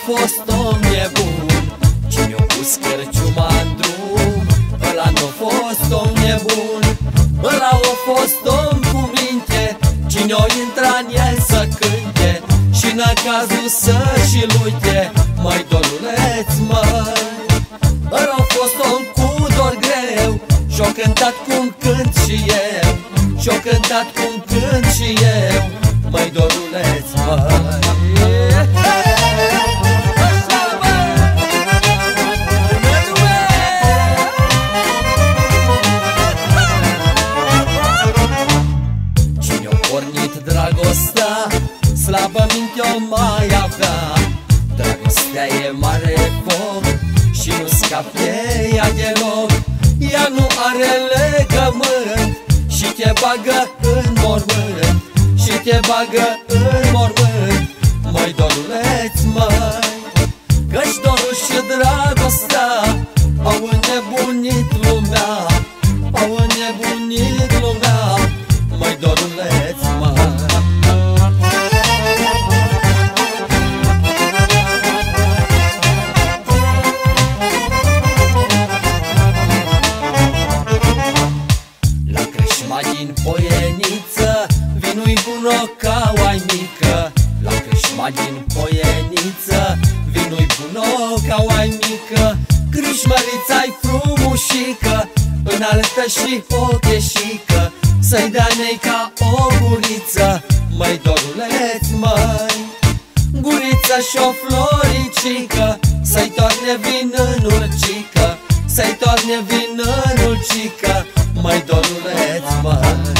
Fost om nebun. Cine-o pus cărciuma-n drum, ăla n-a fost om nebun. Ăla a fost om cu minte, cine-o intra în el să cânte și n-a cazul să-și uite, măi Doruleț, măi. Ăla a fost om cu dor greu și-o cântat cum cânt și eu, și-o cântat cum cânt și eu, măi Doruleț, măi. Dragostea, slabă minte-o mai avea. Dragostea e mare foc și nu scape ea deloc. Ea nu are legământ și te bagă în mormânt, și te bagă în mormânt, măi Doruleț, măi. Că-și dorul și dragostea au înnebunit lumea, au înnebunit lumea, măi Doruleț, măi. Din Poieniță vinui bună ca oai mică. La crâșma din Poieniță vinui bună ca oai mică. Crâșmărița-i frumușică, înaltă și ocheșică, să-i dea neica o guriță, măi Doruleț, măi. Gurița și-o floricică, să-i toarne vin în urcică, să-i toarne vin în urcică, măi Doruleț, măi.